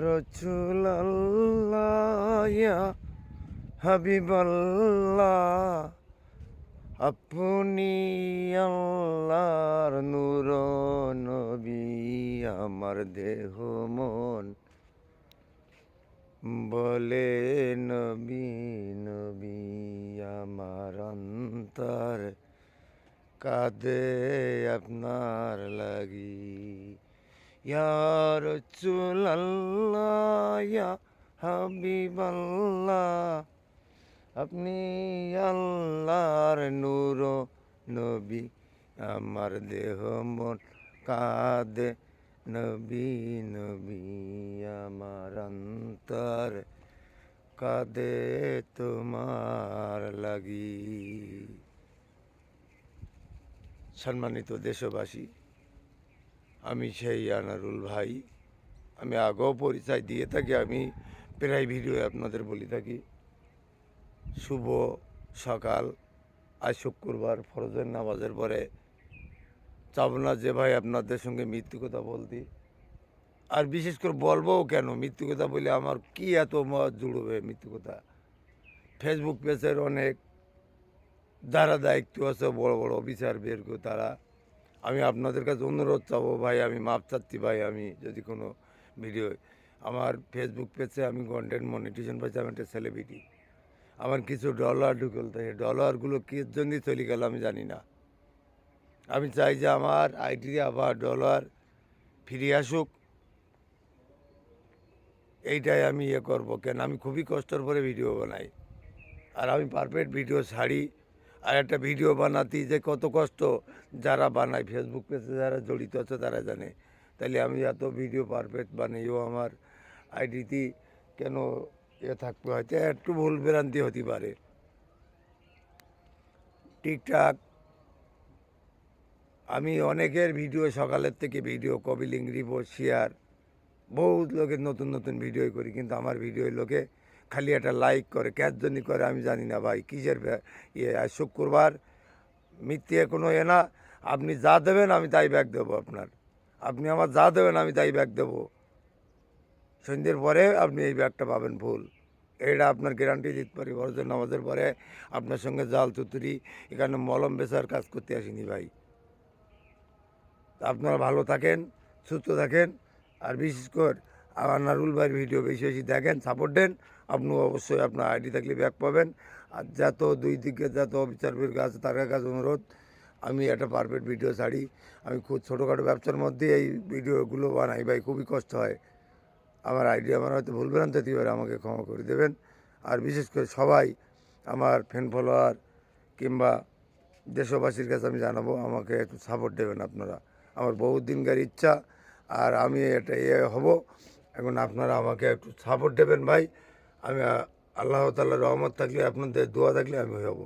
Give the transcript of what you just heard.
রাসূলুল্লাহ ইয়া হাবিবাল্লাহ, আপনি আল্লাহর নূর নবী, আমার দেহ মন বলে নবী নবী, আমার অন্তর কাঁদে আপনার লাগি। ইয়া রাসূলুল্লাহ ইয়া হাবিবাল্লাহ, আপনি আল্লাহর নূর নবী, আমার দেহ মন কাঁদে নবী নবী, আমার অন্তর কাঁদে তোমার লাগি। সম্মানিত দেশবাসী, আমি সেই আনারুল ভাই। আমি আগেও পরিচয় দিয়ে থাকি, আমি প্রায় ভিডিও আপনাদের বলি থাকি। শুভ সকাল, আজ শুক্রবার, ফরজের নামাজের পরে চাবো না যে ভাই আপনাদের সঙ্গে মৃত্যু কথা বলতে, আর বিশেষ করে বলবো কেন মৃত্যু কথা বলে, আমার কি এত মত জুড়বে মৃত্যু কথা। ফেসবুক পেজের অনেক যারা দায়িত্ব আছে, বড় বড় অফিসার বের করে তারা, আমি আপনাদের কাছে অনুরোধ চাবো ভাই, আমি মাপ চাচ্ছি ভাই, আমি যদি কোনো ভিডিও আমার ফেসবুক পেজে আমি কন্টেন্ট মনিটেশন পাইছি, আমি একটা সেলিব্রিটি, আমার কিছু ডলার ঢুকল, তাই ডলারগুলো কির জন্যই চলে গেল আমি জানি না। আমি চাই যে আমার আইডি আবার ডলার ফিরে আসুক, এইটাই আমি ইয়ে করবো। কেন আমি খুবই কষ্টের পরে ভিডিও বানাই, আর আমি পারফেক্ট ভিডিও ছাড়ি। আর একটা ভিডিও বানাতে যে কত কষ্ট যারা বানায়, ফেসবুক পেজে যারা জড়িত আছে তারা জানে। তাইলে আমি এত ভিডিও পারফেক্ট বানাইও আমার আইডিতে কেন থাকবে, হয়তো একটু ভুল ভ্রান্তি হতে পারে। ঠিকঠাক আমি অনেকের ভিডিও, সকালের থেকে video copy link report share, বহুত লোকের নতুন নতুন ভিডিও করি, কিন্তু আমার ভিডিও লোকে খালি একটা লাইক করে, ক্যার জন্য করে আমি জানি না ভাই কিসের ইয়ে। আজ শুক্রবার, মিথ্যে কোনো না, আপনি যা দেবেন আমি তাই ব্যাগ দেবো আপনার, আপনি আমার যা দেবেন আমি তাই ব্যাগ দেবো। সন্ধ্যের পরে আপনি এই ব্যাগটা পাবেন ফুল, এটা আপনার গ্যারান্টি দিতে পারি। ফরজের নামাজের পরে আপনার সঙ্গে জাল তুতুরি, এখানে মলম বেচার কাজ করতে আসিনি ভাই। আপনারা ভালো থাকেন, সুস্থ থাকেন, আর বিশেষ করে আমার নারুল ভাইয়ের ভিডিও বেশি বেশি দেখেন, সাপোর্ট দেন। আপনি অবশ্যই আপনার আইডি থাকলে ব্যাক পাবেন। আর যত দুই দিকে যত অফিসার বের আছে তার কাছে অনুরোধ, আমি একটা পারফেক্ট ভিডিও ছাড়ি। আমি খুব ছোটোখাটো ব্যবসার মধ্যে এই ভিডিওগুলো বানাই ভাই, খুবই কষ্ট হয়। আমার আইডি আমার হয়তো ভুলভ্রান্ত হতে পারে, আমাকে ক্ষমা করে দেবেন। আর বিশেষ করে সবাই আমার ফ্যান ফলোয়ার কিংবা দেশবাসীর কাছে আমি জানাবো, আমাকে একটু সাপোর্ট দেবেন আপনারা। আমার বহুত দিনকার ইচ্ছা, আর আমি এটা হব। এখন আপনারা আমাকে একটু সাপোর্ট দেবেন ভাই। আমি আল্লাহ তাআলার রহমত থাকলে, আপনাদের দোয়া থাকলে আমি হব।